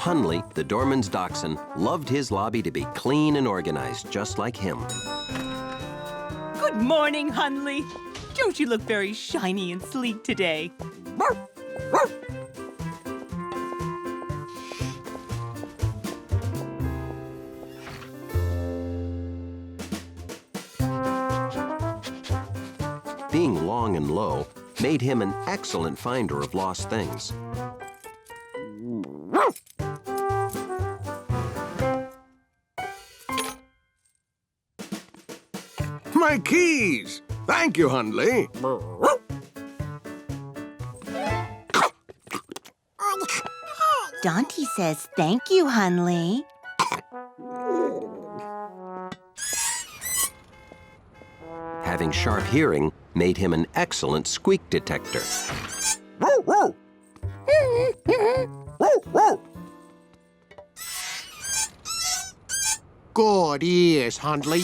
Hunley, the doorman's dachshund, loved his lobby to be clean and organized, just like him. Good morning, Hundley. Don't you look very shiny and sleek today? Being long and low made him an excellent finder of lost things. My keys! Thank you, Hundley. Dante says thank you, Hunley. Having sharp hearing made him an excellent squeak detector. Good ears, Hundley.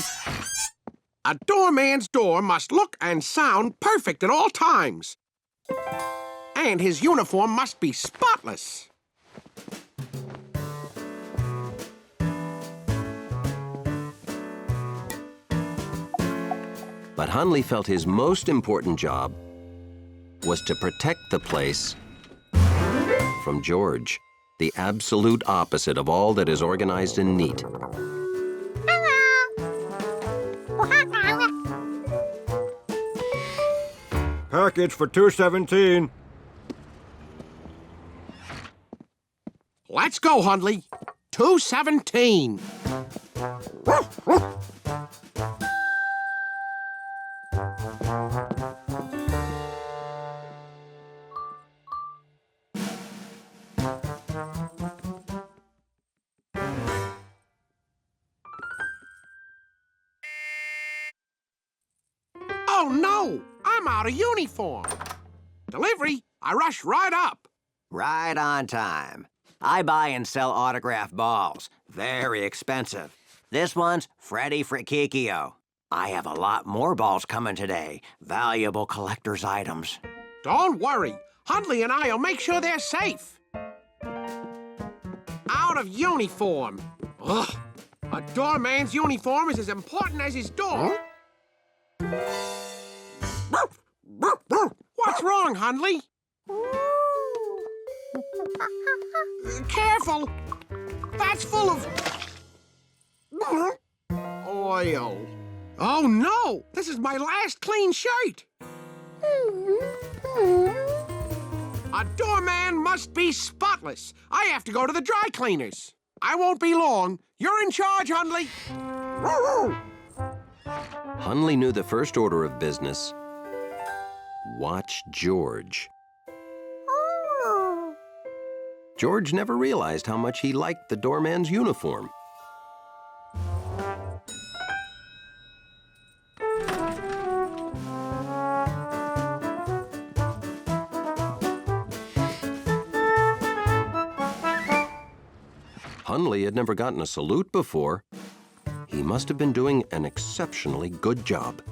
A doorman's door must look and sound perfect at all times. And his uniform must be spotless. But Hunley felt his most important job was to protect the place from George, the absolute opposite of all that is organized and neat. Package for 217. Let's go, Hundley. 217. Oh, no! I'm out of uniform. Delivery, I rush right up. Right on time. I buy and sell autographed balls. Very expensive. This one's Freddy Frikikio. I have a lot more balls coming today. Valuable collector's items. Don't worry. Hundley and I'll make sure they're safe. Out of uniform. Ugh. A doorman's uniform is as important as his door. What's wrong, Hundley? Careful! That's full of... oil. Oh, no! This is my last clean shirt! A doorman must be spotless. I have to go to the dry cleaners. I won't be long. You're in charge, Hundley. Hunley knew the first order of business. Watch George. George never realized how much he liked the doorman's uniform. Hunley had never gotten a salute before. He must have been doing an exceptionally good job.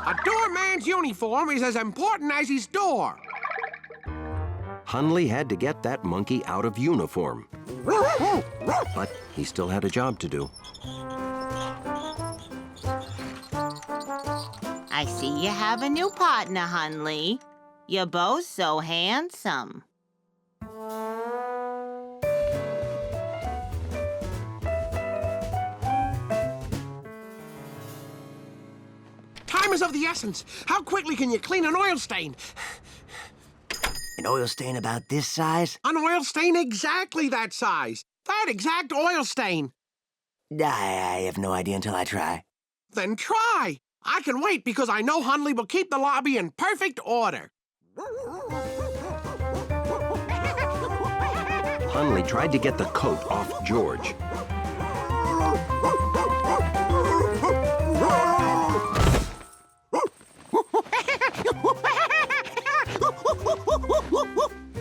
A doorman's uniform is as important as his door. Hunley had to get that monkey out of uniform. But he still had a job to do. I see you have a new partner, Hunley. You're both so handsome. Time is of the essence. How quickly can you clean an oil stain? An oil stain about this size? An oil stain exactly that size. That exact oil stain. I have no idea until I try. Then try. I can wait because I know Hundley will keep the lobby in perfect order. Hunley tried to get the coat off George.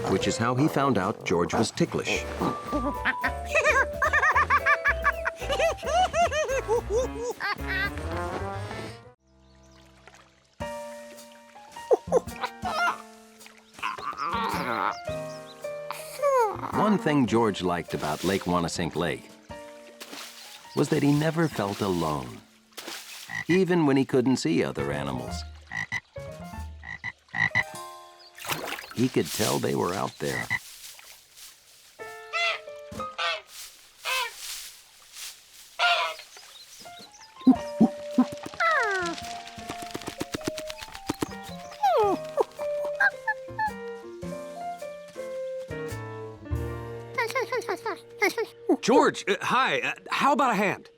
Which is how he found out George was ticklish. One thing George liked about Lake Wanasink Lake was that he never felt alone, even when he couldn't see other animals. He could tell they were out there. George, hi. How about a hand?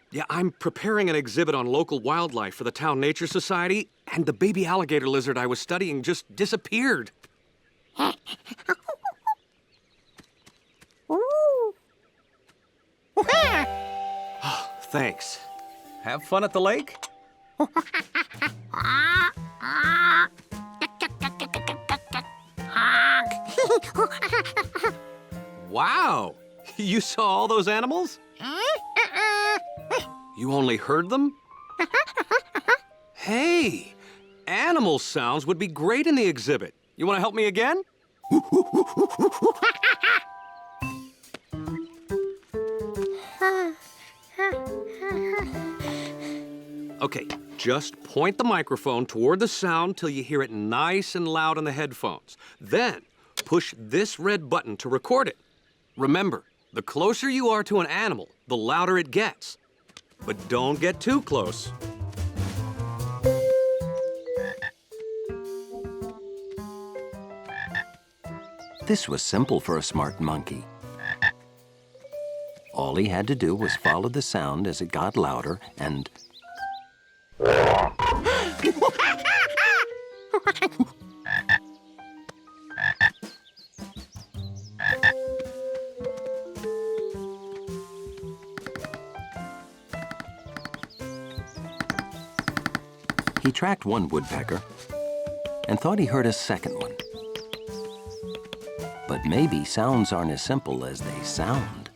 Yeah, I'm preparing an exhibit on local wildlife for the Town Nature Society, and the baby alligator lizard I was studying just disappeared. Thanks. Have fun at the lake? Wow! You saw all those animals? You only heard them? Hey, animal sounds would be great in the exhibit. You want to help me again? Okay, just point the microphone toward the sound till you hear it nice and loud on the headphones. Then, push this red button to record it. Remember, the closer you are to an animal, the louder it gets. But don't get too close. This was simple for a smart monkey. All he had to do was follow the sound as it got louder and... He tracked one woodpecker and thought he heard a second one. But maybe sounds aren't as simple as they sound.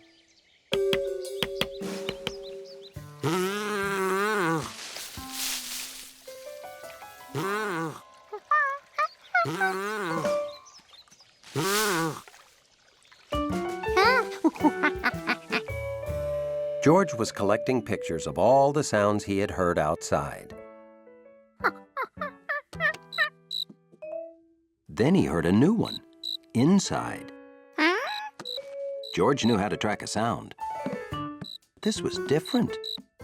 George was collecting pictures of all the sounds he had heard outside. Then he heard a new one, inside. George knew how to track a sound. This was different.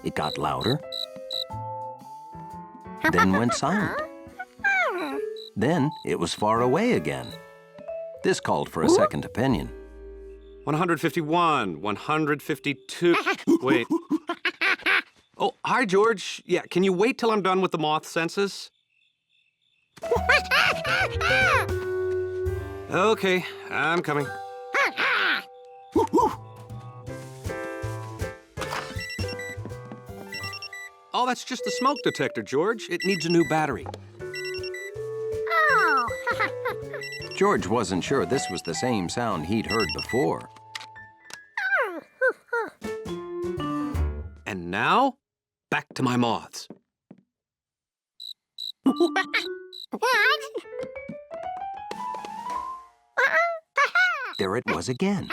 It got louder, then went silent. Then it was far away again. This called for a second opinion. 151, 152. Wait. Oh, hi, George. Yeah, can you wait till I'm done with the moth census? Okay, I'm coming. Oh, that's just the smoke detector, George. It needs a new battery. George wasn't sure this was the same sound he'd heard before. And now, back to my moths. There it was again,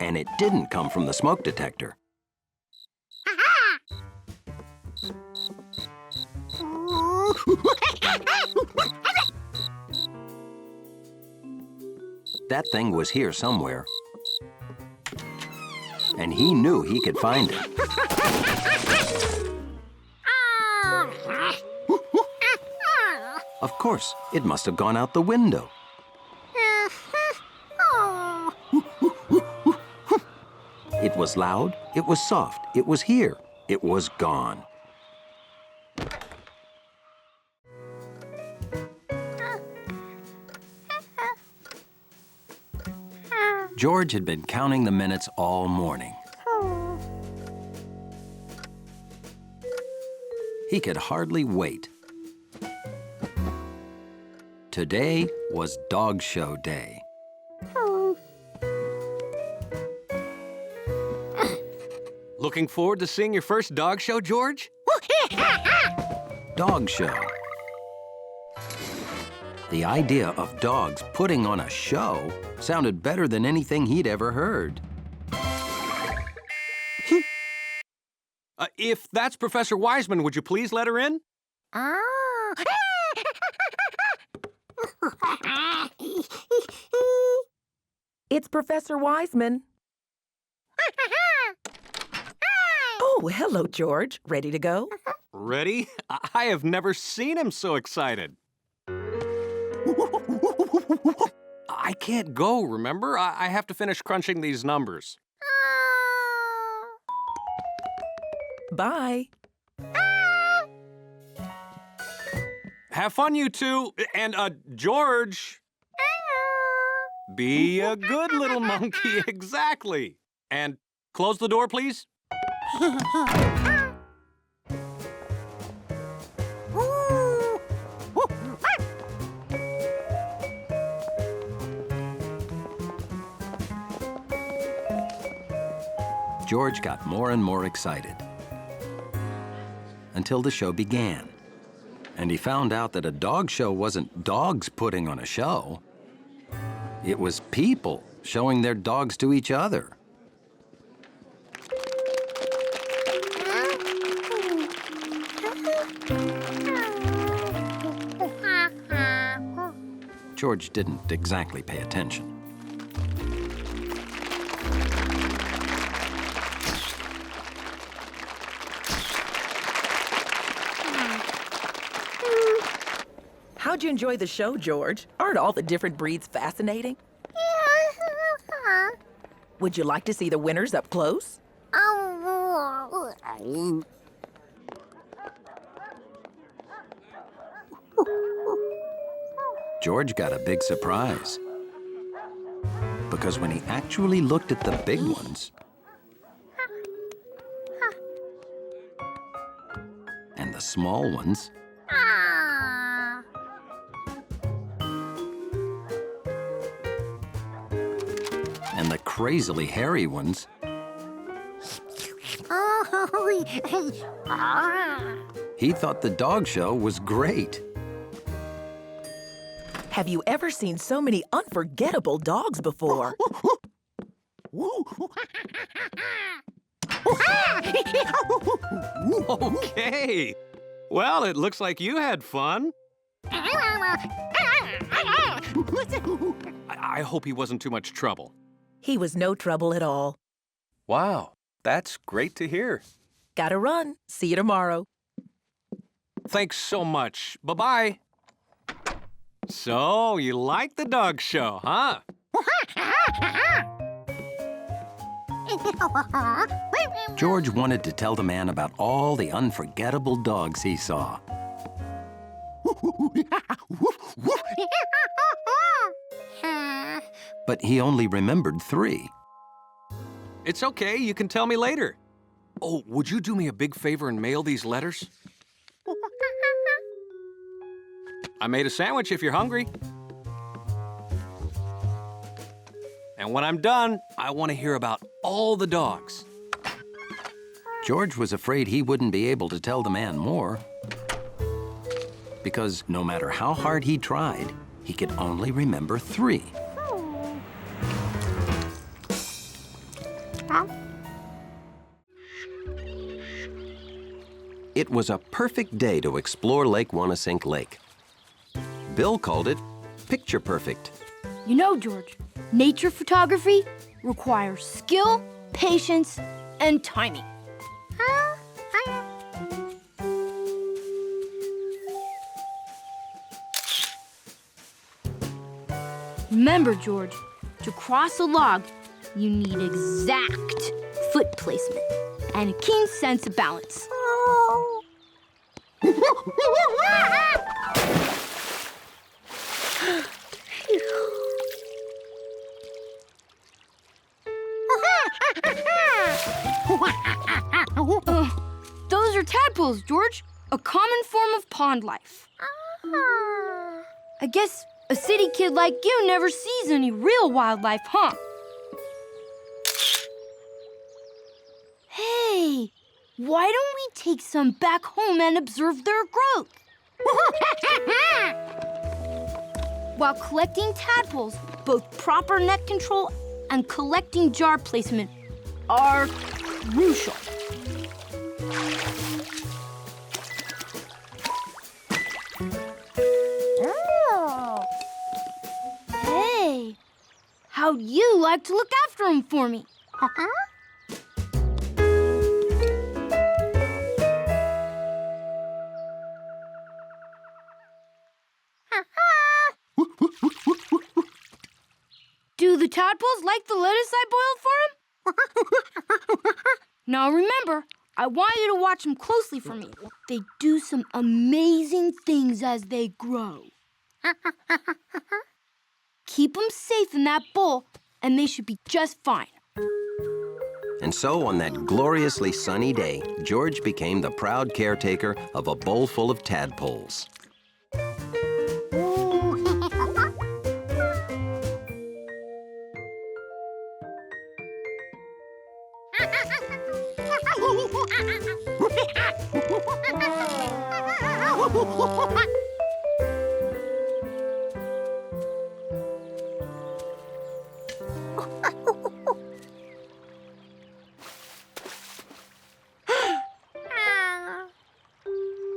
and it didn't come from the smoke detector. That thing was here somewhere, and he knew he could find it. Of course, it must have gone out the window. It was loud, it was soft, it was here, it was gone. George had been counting the minutes all morning. He could hardly wait. Today was dog show day. Looking forward to seeing your first dog show, George? Dog show, The idea of dogs putting on a show sounded better than anything he'd ever heard. If that's Professor Wiseman, would you please let her in? It's Professor Wiseman. Oh, hello, George. Ready to go? Ready? I have never seen him so excited. I can't go, remember? I have to finish crunching these numbers. Bye. Have fun, you two. And, George. Be a good little monkey, exactly. And close the door, please. George got more and more excited until the show began. And he found out that a dog show wasn't dogs putting on a show. It was people showing their dogs to each other. George didn't exactly pay attention. How'd you enjoy the show, George? Aren't all the different breeds fascinating? Would you like to see the winners up close? George got a big surprise. Because when he actually looked at the big ones and the small ones, and the crazily hairy ones, he thought the dog show was great. Have you ever seen so many unforgettable dogs before? Okay. Well, it looks like you had fun. I hope he wasn't too much trouble. He was no trouble at all. Wow, that's great to hear. Gotta run. See you tomorrow. Thanks so much. Bye-bye. So, you like the dog show, huh? George wanted to tell the man about all the unforgettable dogs he saw. But he only remembered 3. It's okay, you can tell me later. Oh, would you do me a big favor and mail these letters? I made a sandwich if you're hungry. And when I'm done, I want to hear about all the dogs. George was afraid he wouldn't be able to tell the man more. Because no matter how hard he tried, he could only remember 3. It was a perfect day to explore Lake Wanasink Lake. Bill called it picture perfect. You know, George, nature photography requires skill, patience, and timing. Remember, George, to cross a log, you need exact foot placement and a keen sense of balance. Those are tadpoles, George. A common form of pond life. I guess a city kid like you never sees any real wildlife, huh? Hey, why don't we take some back home and observe their growth? While collecting tadpoles, both proper net control and collecting jar placement are crucial. Hey, how'd you like to look after them for me? Do the tadpoles like the lettuce I boiled for them? Now remember, I want you to watch them closely for me. They do some amazing things as they grow. Keep them safe in that bowl, and they should be just fine. And so, on that gloriously sunny day, George became the proud caretaker of a bowl full of tadpoles.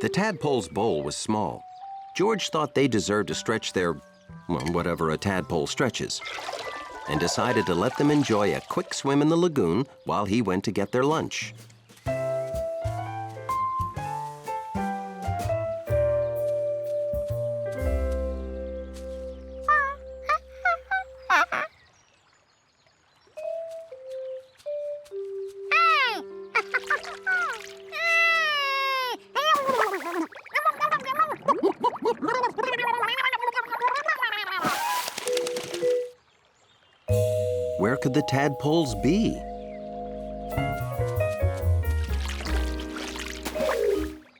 The tadpole's bowl was small. George thought they deserved to stretch their, well, whatever a tadpole stretches, and decided to let them enjoy a quick swim in the lagoon while he went to get their lunch. Where could the tadpoles be?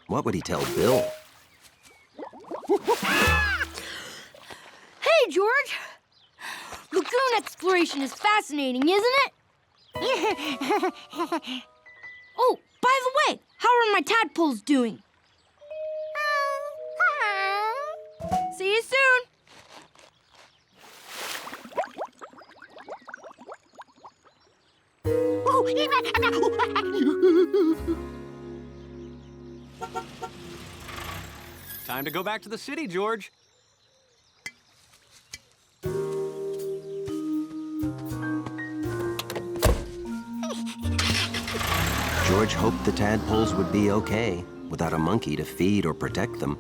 What would he tell Bill? Hey, George! Lagoon exploration is fascinating, isn't it? Oh, by the way, how are my tadpoles doing? See you soon! Time to go back to the city, George. George hoped the tadpoles would be okay without a monkey to feed or protect them.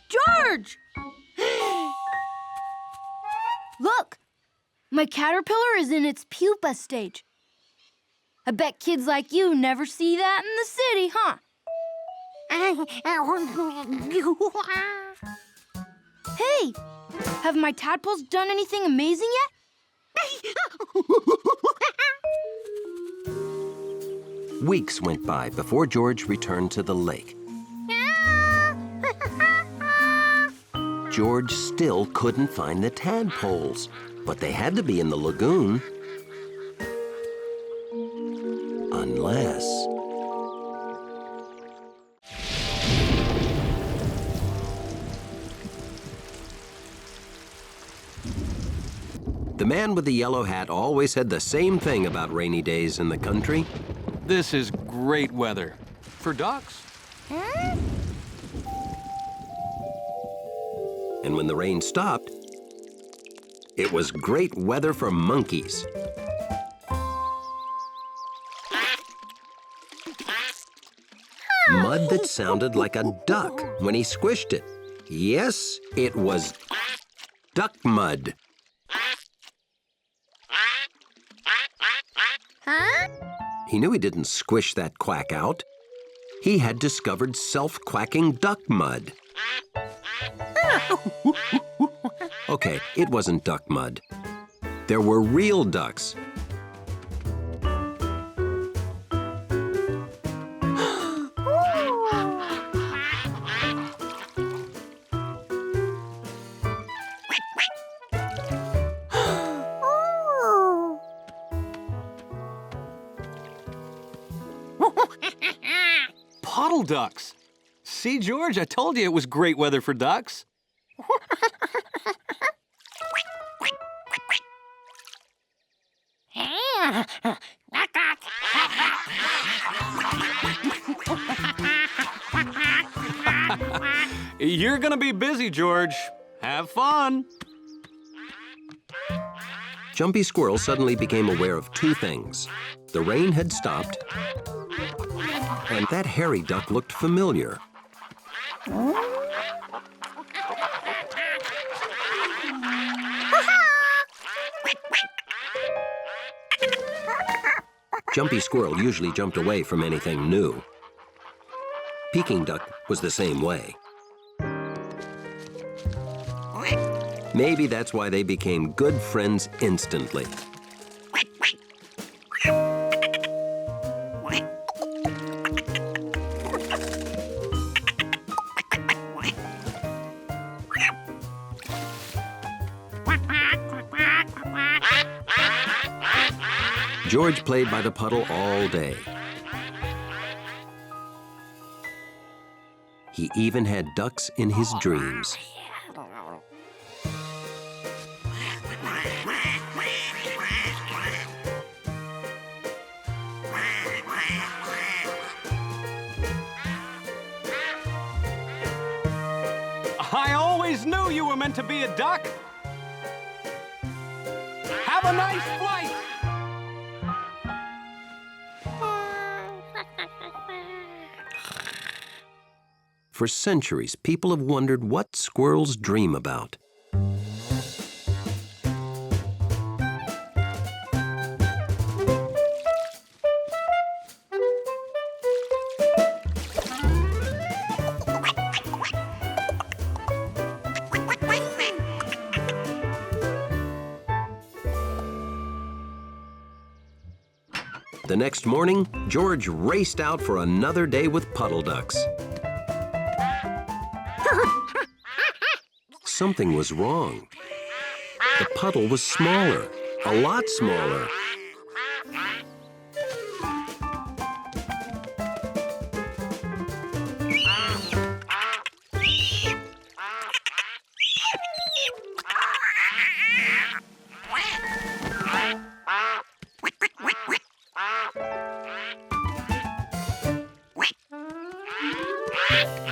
George! Look! My caterpillar is in its pupa stage. I bet kids like you never see that in the city, huh? Hey! Have my tadpoles done anything amazing yet? Weeks went by before George returned to the lake. George still couldn't find the tadpoles, but they had to be in the lagoon. Unless... The man with the yellow hat always said the same thing about rainy days in the country. This is great weather. For ducks. And when the rain stopped, it was great weather for monkeys. Mud that sounded like a duck when he squished it. Yes, it was duck mud. He knew he didn't squish that quack out. He had discovered self-quacking duck mud. Okay, it wasn't duck mud. There were real ducks. puddle ducks. See, George, I told you it was great weather for ducks. You're gonna be busy, George. Have fun. Jumpy Squirrel suddenly became aware of two things. The rain had stopped, and that hairy duck looked familiar. Jumpy Squirrel usually jumped away from anything new. Peking Duck was the same way. Maybe that's why they became good friends instantly. George played by the puddle all day. He even had ducks in his dreams. I always knew you were meant to be a duck. Have a nice flight. For centuries, people have wondered what squirrels dream about. The next morning, George raced out for another day with puddle ducks. Something was wrong. The puddle was smaller, a lot smaller.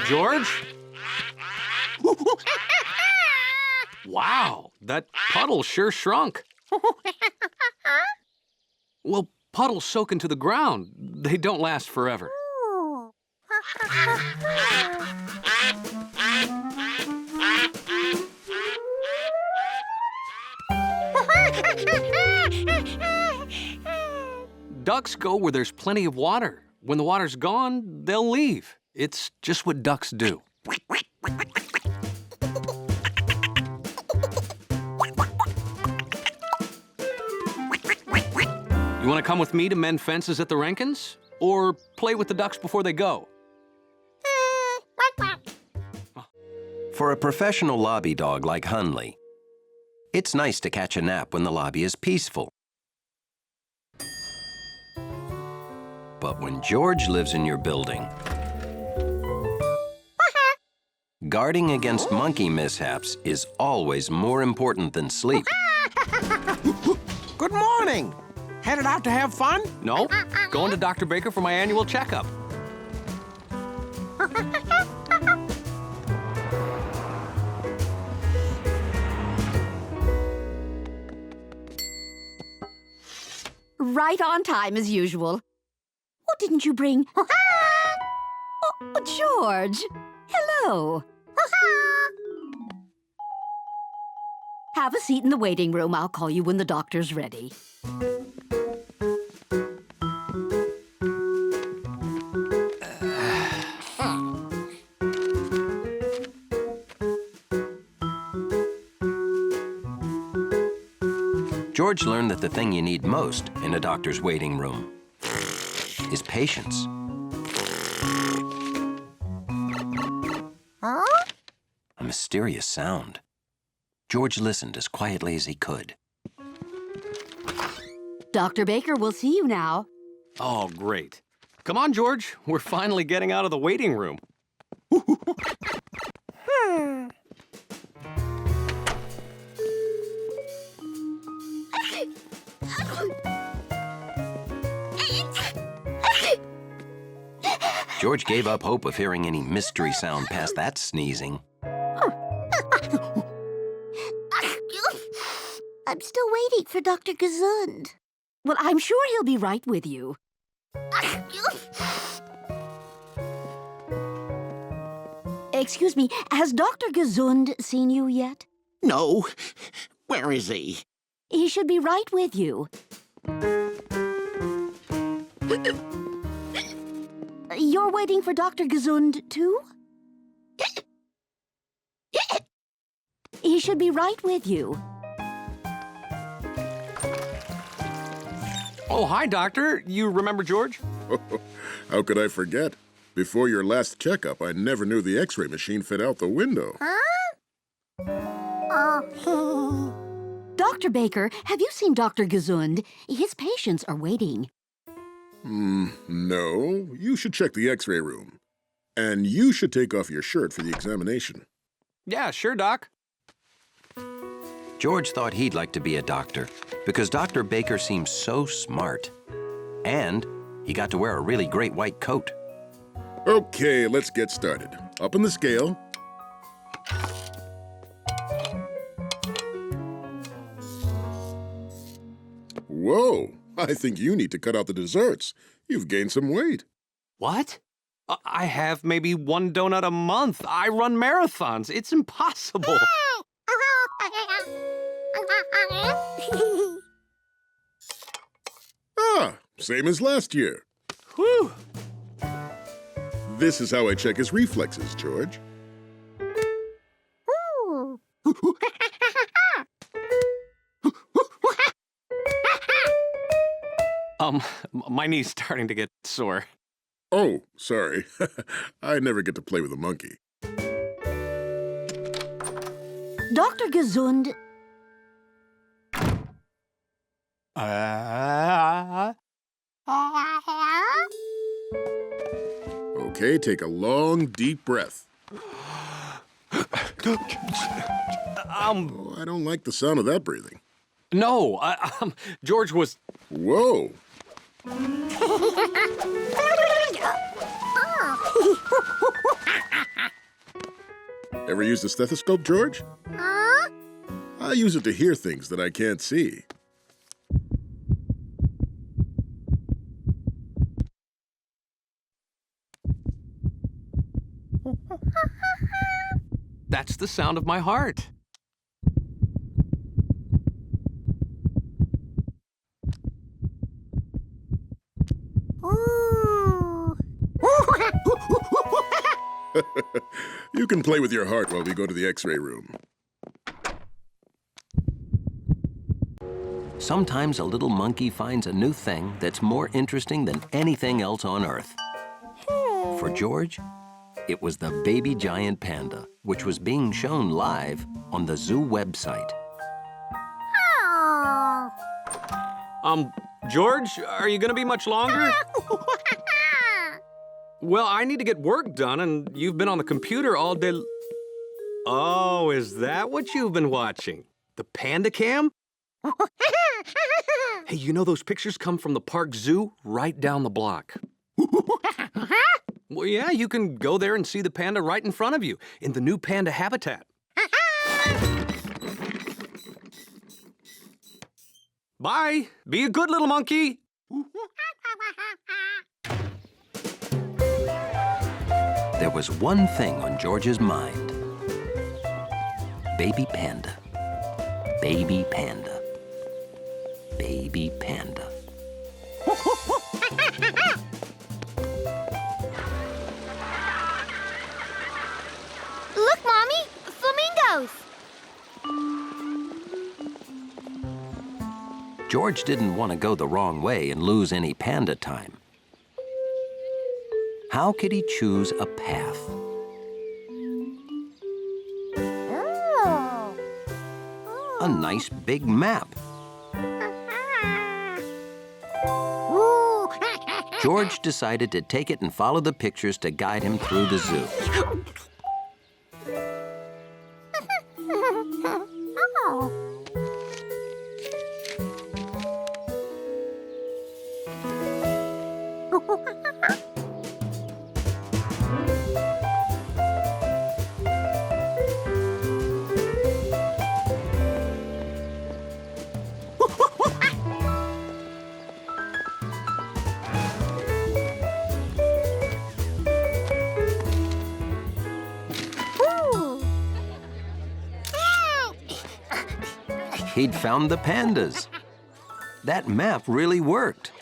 George? Wow, that puddle sure shrunk. Well, puddles soak into the ground. They don't last forever. Ducks go where there's plenty of water. When the water's gone, they'll leave. It's just what ducks do. You want to come with me to mend fences at the Rankins? Or play with the ducks before they go? For a professional lobby dog like Hunley, it's nice to catch a nap when the lobby is peaceful. But when George lives in your building, guarding against monkey mishaps is always more important than sleep. Good morning. Headed out to have fun? No, going to Dr. Baker for my annual checkup. Right on time as usual. What didn't you bring? Oh, George. Hello. Have a seat in the waiting room. I'll call you when the doctor's ready. George learned that the thing you need most in a doctor's waiting room is patience. A mysterious sound. George listened as quietly as he could. Dr. Baker will see you now. Oh, great. Come on, George. We're finally getting out of the waiting room. George gave up hope of hearing any mystery sound past that sneezing. I'm still waiting for Dr. Gesund. Well, I'm sure he'll be right with you. Excuse me, has Dr. Gesund seen you yet? No. Where is he? He should be right with you. You're waiting for Dr. Gesund, too? He should be right with you. Oh, hi, Doctor. You remember George? How could I forget? Before your last checkup, I never knew the X-ray machine fit out the window. Dr. Baker, have you seen Dr. Gesund? His patients are waiting. No. You should check the X-ray room. And you should take off your shirt for the examination. Yeah, sure, Doc. George thought he'd like to be a doctor because Dr. Baker seems so smart. And he got to wear a really great white coat. Okay, let's get started. Up on the scale. Whoa, I think you need to cut out the desserts. You've gained some weight. What? I have maybe one donut a month. I run marathons. It's impossible. Same as last year. Whew. This is how I check his reflexes, George. My knee's starting to get sore. Oh, sorry. I never get to play with a monkey. Dr. Gesund... Okay, take a long, deep breath. I don't like the sound of that breathing. No, George was... Whoa. Ever used a stethoscope, George? I use it to hear things that I can't see. That's the sound of my heart. You can play with your heart while we go to the X-ray room. Sometimes a little monkey finds a new thing that's more interesting than anything else on Earth. For George, it was the baby giant panda, which was being shown live on the zoo website. George, are you gonna be much longer? Well, I need to get work done, and you've been on the computer all day. Oh, is that what you've been watching? The Panda Cam? Hey, you know those pictures come from the park zoo right down the block. Well, yeah, you can go there and see the panda right in front of you in the new panda habitat. Bye. Be a good little monkey. There was one thing on George's mind. Baby panda. Baby panda. Baby panda. Look, Mommy! Flamingos! George didn't want to go the wrong way and lose any panda time. How could he choose a path? A nice big map. George decided to take it and follow the pictures to guide him through the zoo. He'd found the pandas. That map really worked.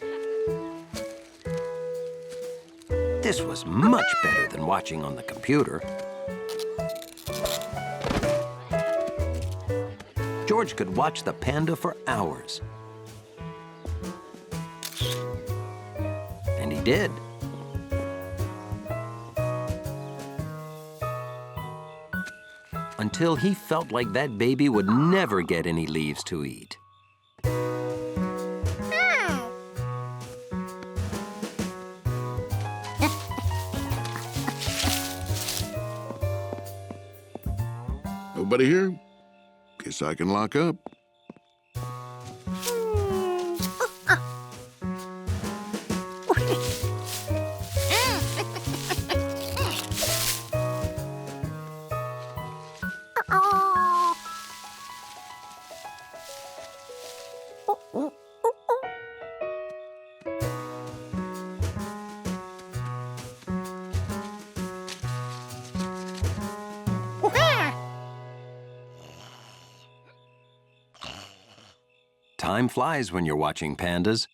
This was much better than watching on the computer. George could watch the panda for hours. And he did. Until he felt like that baby would never get any leaves to eat. Nobody here? Guess I can lock up. Time flies when you're watching pandas.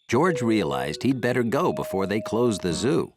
George realized he'd better go before they close the zoo.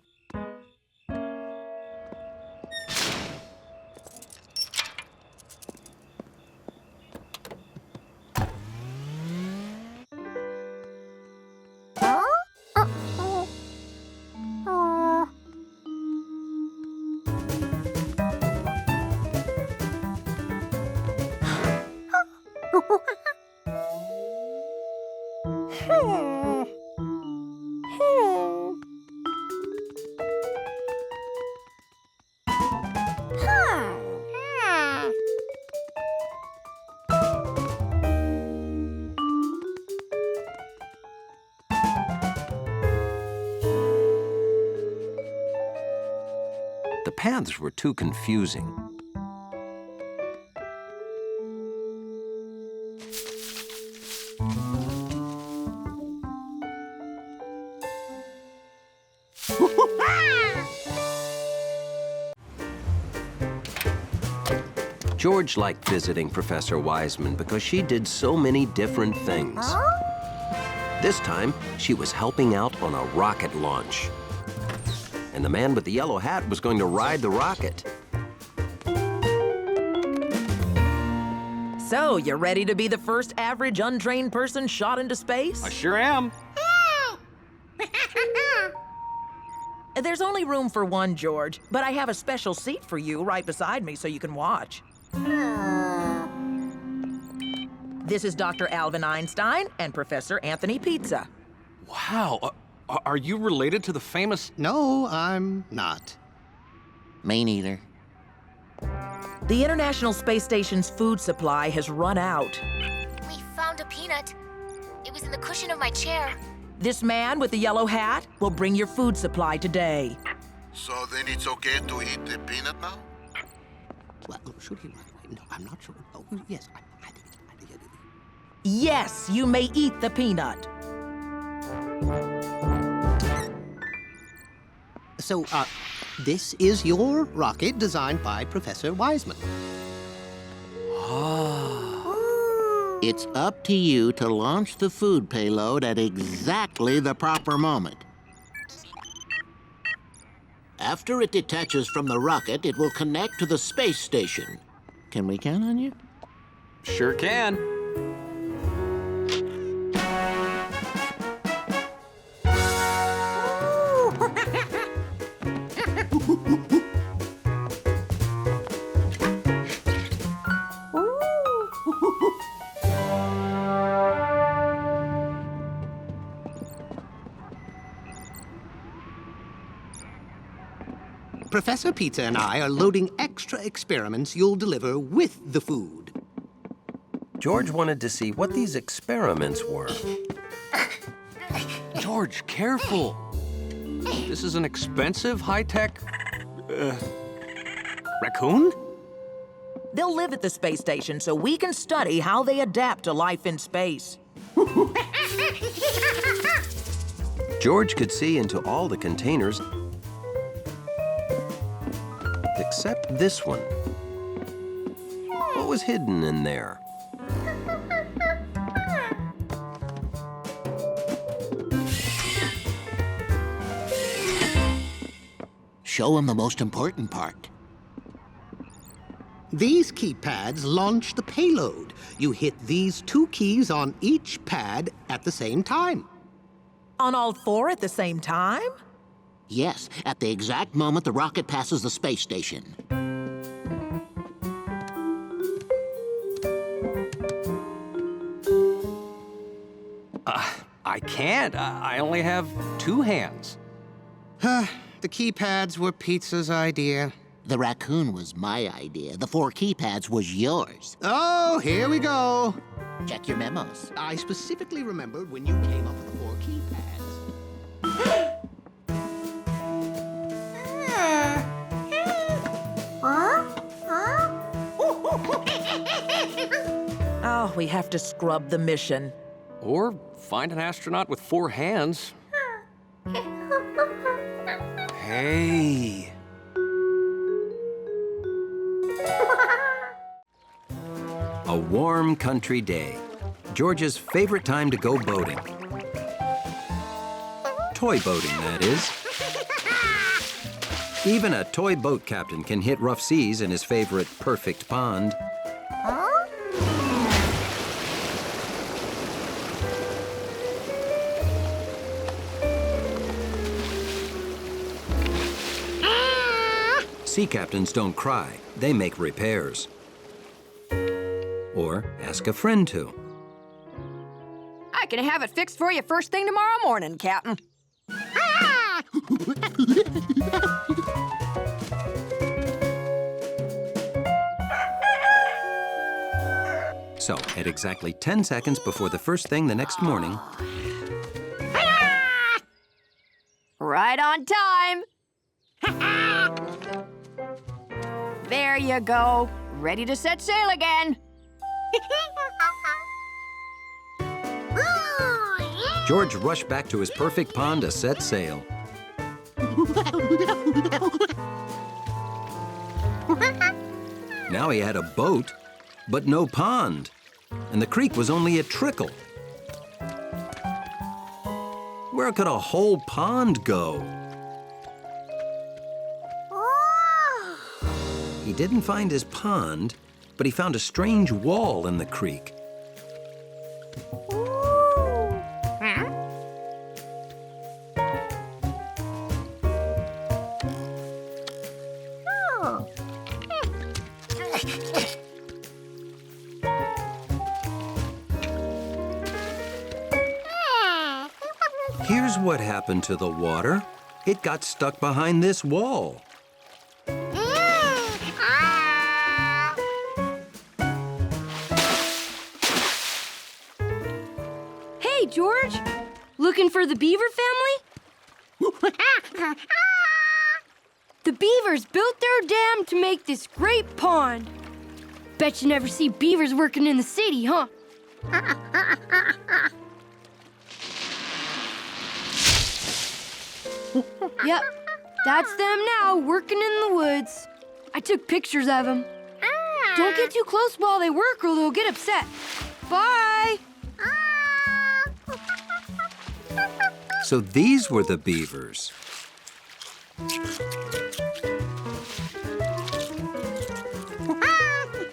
The paths were too confusing. George liked visiting Professor Wiseman because she did so many different things. This time, she was helping out on a rocket launch. And the man with the yellow hat was going to ride the rocket. So, you ready to be the first average untrained person shot into space? I sure am. There's only room for one, George, but I have a special seat for you right beside me so you can watch. This is Dr. Alvin Einstein and Professor Anthony Pizza. Wow. Are you related to the famous... No, I'm not. Me neither. The International Space Station's food supply has run out. We found a peanut. It was in the cushion of my chair. This man with the yellow hat will bring your food supply today. So then it's okay to eat the peanut now? Well, should he? No, I'm not sure. Oh, yes, I think it. Yes, you may eat the peanut. So, this is your rocket designed by Professor Wiseman. It's up to you to launch the food payload at exactly the proper moment. After it detaches from the rocket, it will connect to the space station. Can we count on you? Sure can. Professor Pizza and I are loading extra experiments you'll deliver with the food. George wanted to see what these experiments were. George, careful. This is an expensive, high-tech... raccoon? They'll live at the space station so we can study how they adapt to life in space. George could see into all the containers except this one. What was hidden in there? Show him the most important part. These keypads launch the payload. You hit these 2 keys on each pad at the same time. On all 4 at the same time? Yes, at the exact moment the rocket passes the space station. I can't. I only have 2 hands. The keypads were Pizza's idea. The raccoon was my idea. The 4 keypads was yours. Oh, here we go. Check your memos. I specifically remembered when you came up with the 4 keypads. Oh, we have to scrub the mission. Or find an astronaut with 4 hands. Hey. A warm country day. George's favorite time to go boating. Toy boating, that is. Even a toy boat captain can hit rough seas in his favorite perfect pond. Sea captains don't cry, they make repairs. Or ask a friend to. I can have it fixed for you first thing tomorrow morning, Captain. So, at exactly 10 seconds before the first thing the next morning... Right on time. There you go. Ready to set sail again. George rushed back to his perfect pond to set sail. Now he had a boat, but no pond. And the creek was only a trickle. Where could a whole pond go? He didn't find his pond, but he found a strange wall in the creek. Here's what happened to the water. It got stuck behind this wall. Hey, George! Looking for the beaver family? The beavers built their dam to make this great pond. Bet you never see beavers working in the city, huh? Yep, that's them now, working in the woods. I took pictures of them. Don't get too close while they work or they'll get upset. Bye! So these were the beavers.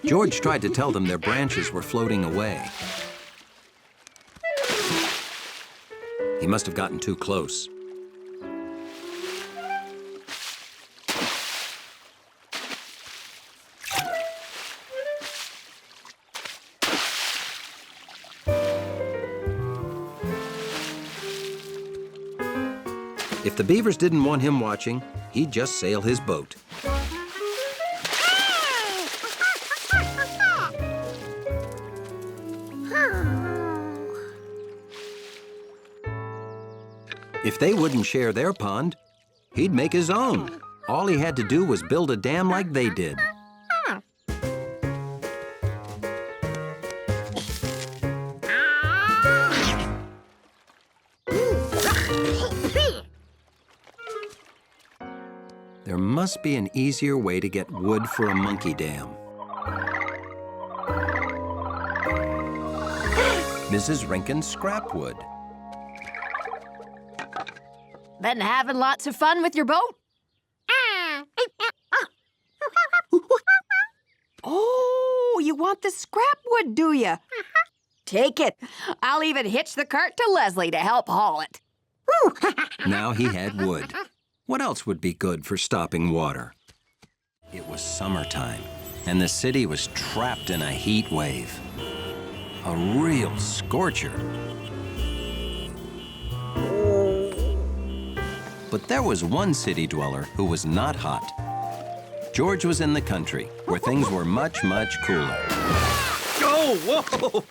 George tried to tell them their branches were floating away. He must have gotten too close. If the beavers didn't want him watching, he'd just sail his boat. If they wouldn't share their pond, he'd make his own. All he had to do was build a dam like they did. There must be an easier way to get wood for a monkey dam. Mrs. Rinkin's scrap wood. Been having lots of fun with your boat? Oh, you want the scrap wood, do you? Take it. I'll even hitch the cart to Leslie to help haul it. Now he had wood. What else would be good for stopping water? It was summertime, and the city was trapped in a heat wave. A real scorcher. But there was one city dweller who was not hot. George was in the country, where things were much, much cooler. Oh, whoa!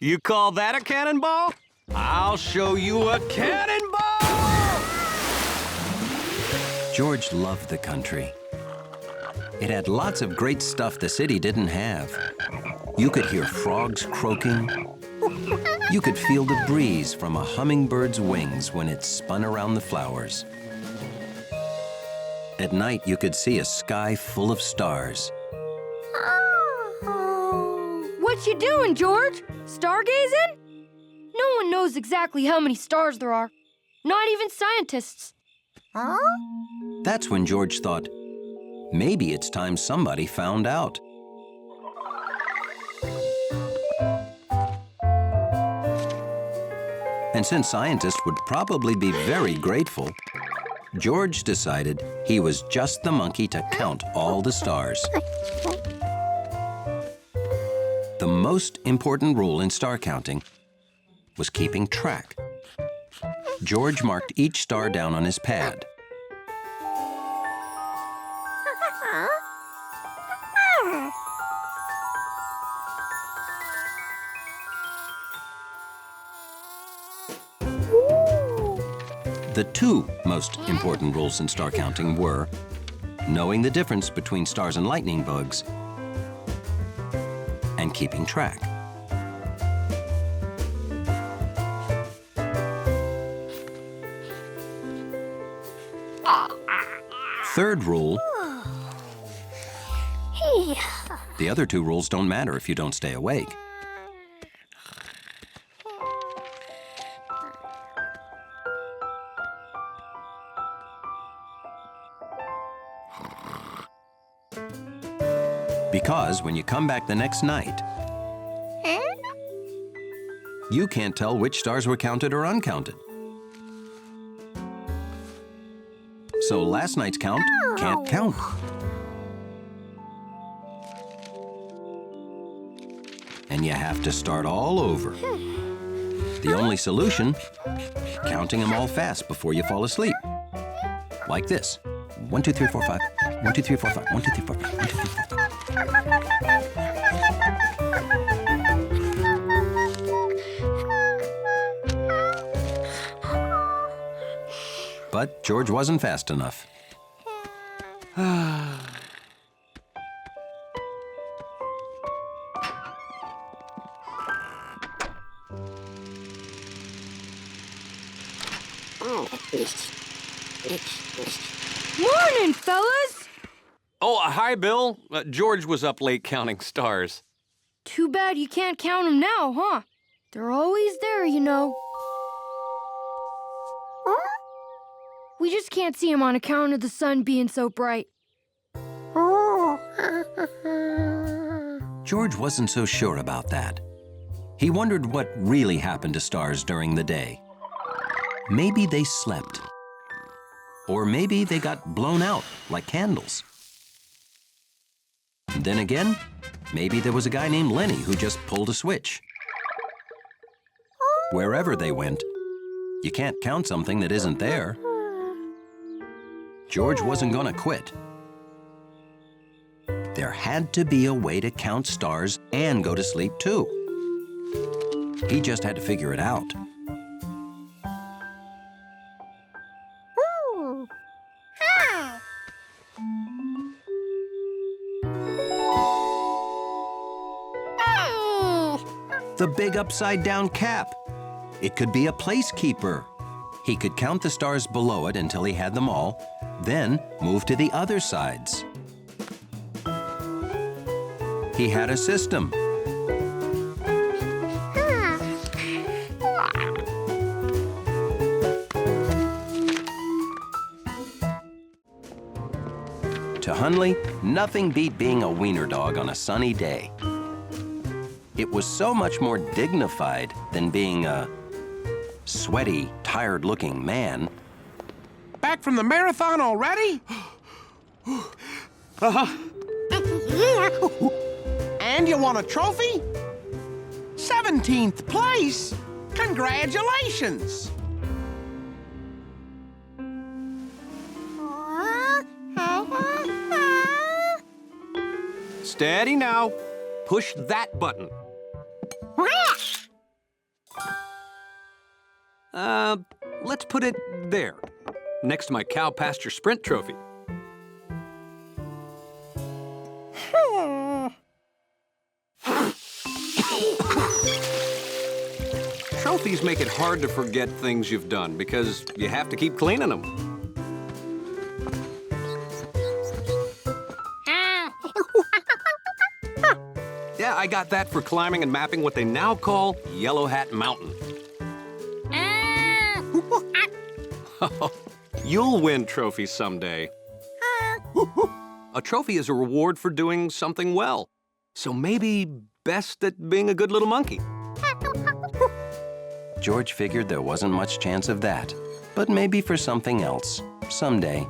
You call that a cannonball? I'll show you a cannonball! George loved the country. It had lots of great stuff the city didn't have. You could hear frogs croaking. You could feel the breeze from a hummingbird's wings when it spun around the flowers. At night, you could see a sky full of stars. What you doing, George? Stargazing? No one knows exactly how many stars there are. Not even scientists. That's when George thought, maybe it's time somebody found out. And since scientists would probably be very grateful, George decided he was just the monkey to count all the stars. The most important rule in star counting was keeping track. George marked each star down on his pad. The two most important rules in star counting were knowing the difference between stars and lightning bugs and keeping track. Third rule, the other two rules don't matter if you don't stay awake. Because when you come back the next night, you can't tell which stars were counted or uncounted. So last night's count can't count. And you have to start all over. The only solution, counting them all fast before you fall asleep. Like this. 1, 2, 3, 4, 5. 1, 2, 3, 4, 5. 1, 2, 3, 4, 5. 1, 2, 3, 4, 5. But George wasn't fast enough. Morning, fellas! Oh, hi, Bill. George was up late counting stars. Too bad you can't count them now, huh? They're always there, you know. We just can't see them on account of the sun being so bright. George wasn't so sure about that. He wondered what really happened to stars during the day. Maybe they slept. Or maybe they got blown out like candles. Then again, maybe there was a guy named Lenny who just pulled a switch. Wherever they went, you can't count something that isn't there. George wasn't gonna quit. There had to be a way to count stars and go to sleep too. He just had to figure it out. The big upside-down cap. It could be a placekeeper. He could count the stars below it until he had them all, then move to the other sides. He had a system. To Hundley, nothing beat being a wiener dog on a sunny day. It was so much more dignified than being a sweaty, tired-looking man. Back from the marathon already? And you won a trophy? 17th place? Congratulations! Steady now. Push that button. Let's put it there, next to my cow pasture sprint trophy. Trophies make it hard to forget things you've done because you have to keep cleaning them. Yeah, I got that for climbing and mapping what they now call Yellow Hat Mountain. You'll win trophies someday. A trophy is a reward for doing something well. So maybe best at being a good little monkey. George figured there wasn't much chance of that, but maybe for something else, someday.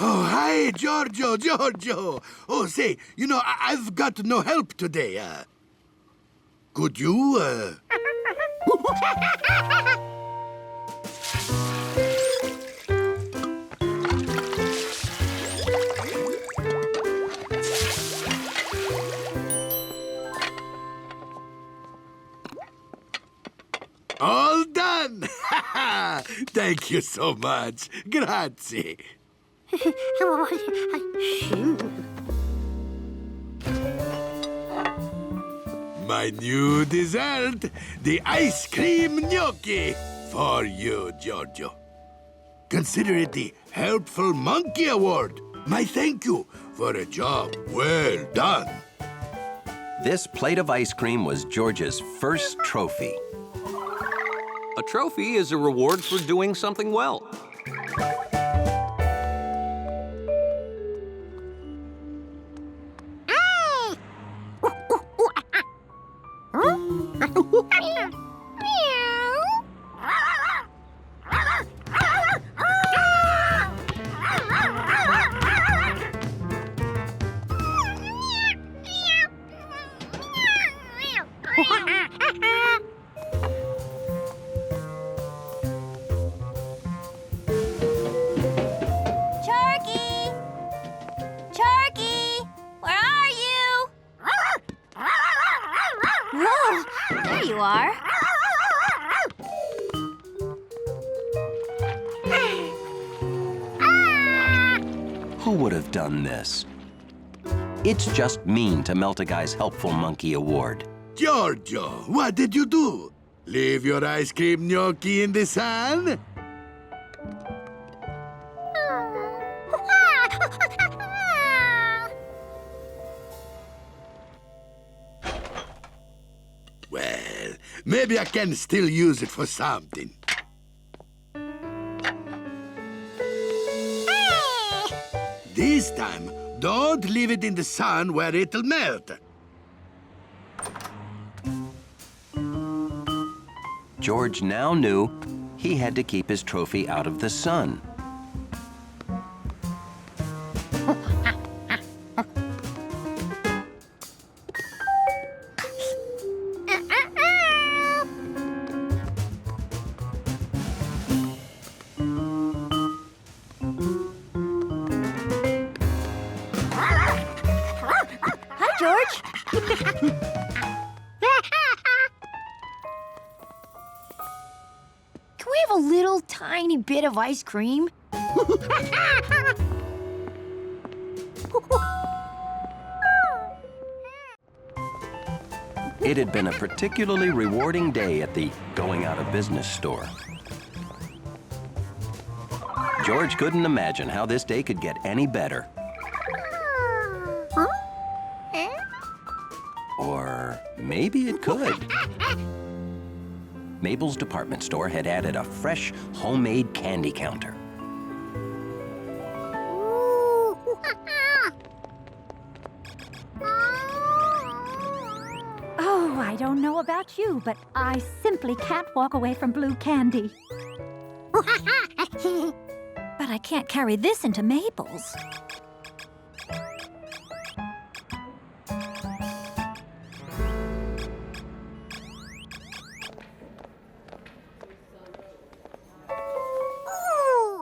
Oh, hi, Giorgio. Oh, say, you know, I've got no help today. Could you, All done! Thank you so much. Grazie. My new dessert, the ice cream gnocchi, for you, Giorgio. Consider it the Helpful Monkey Award. My thank you for a job well done. This plate of ice cream was George's first trophy. A trophy is a reward for doing something well. Who would have done this? It's just mean to melt a guy's Helpful Monkey Award. Giorgio, what did you do? Leave your ice cream gnocchi in the sun? Well, maybe I can still use it for something. This time, don't leave it in the sun where it'll melt. George now knew he had to keep his trophy out of the sun. George. Can we have a little tiny bit of ice cream? It had been a particularly rewarding day at the going out of business store. George couldn't imagine how this day could get any better. Or maybe it could. Mabel's department store had added a fresh, homemade candy counter. Oh, I don't know about you, but I simply can't walk away from blue candy. But I can't carry this into Mabel's.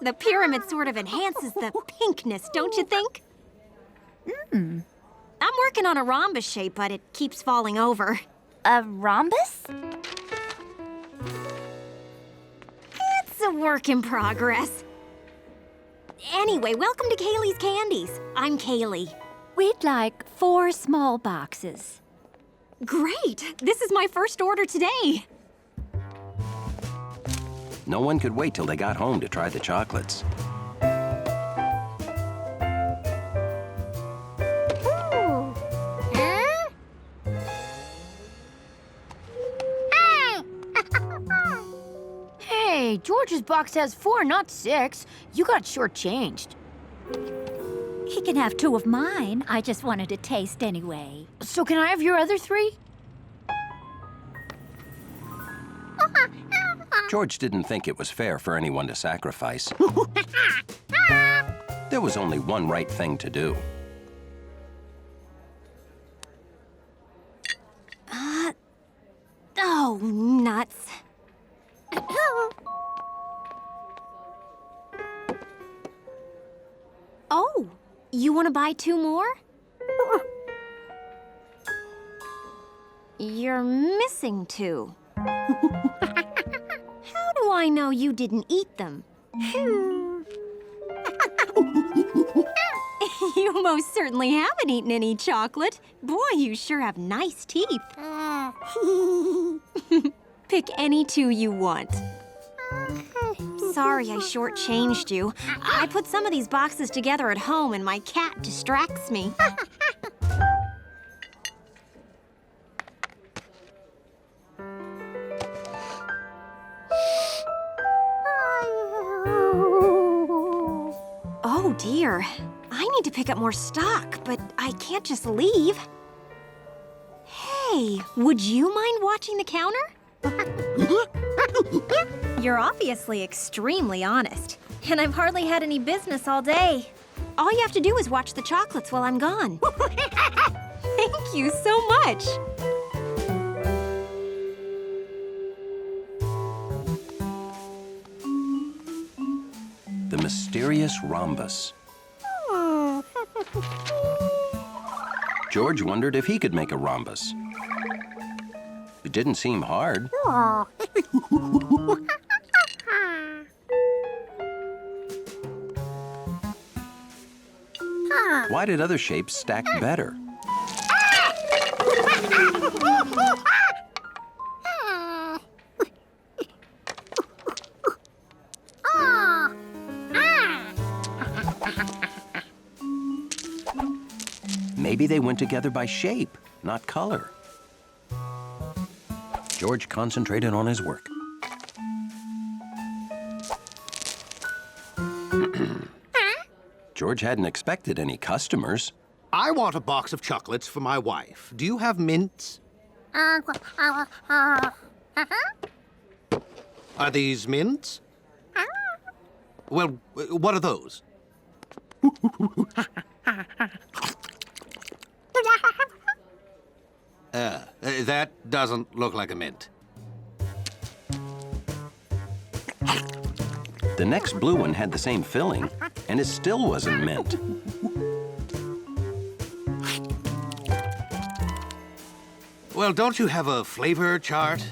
The pyramid sort of enhances the pinkness, don't you think? I'm working on a rhombus shape, but it keeps falling over. A rhombus? It's a work in progress. Anyway, welcome to Kaylee's Candies. I'm Kaylee. We'd like 4 small boxes. Great! This is my first order today. No one could wait till they got home to try the chocolates. Hey, George's box has 4, not 6. You got shortchanged. He can have 2 of mine. I just wanted to taste anyway. So can I have your other 3? George didn't think it was fair for anyone to sacrifice. There was only one right thing to do. Oh, nuts. Oh, you want to buy 2 more? You're missing 2. How do I know you didn't eat them? You most certainly haven't eaten any chocolate. Boy, you sure have nice teeth. Pick any 2 you want. Sorry I shortchanged you. I put some of these boxes together at home and my cat distracts me. Oh dear. I need to pick up more stock, but I can't just leave. Hey, would you mind watching the counter? You're obviously extremely honest, and I've hardly had any business all day. All you have to do is watch the chocolates while I'm gone. Thank you so much. The mysterious rhombus. George wondered if he could make a rhombus. It didn't seem hard. Why did other shapes stack better? Maybe they went together by shape, not color. George concentrated on his work. George hadn't expected any customers. I want a box of chocolates for my wife. Do you have mints? Are these mints? Well, what are those? That doesn't look like a mint. The next blue one had the same filling, and it still wasn't mint. Well, don't you have a flavor chart?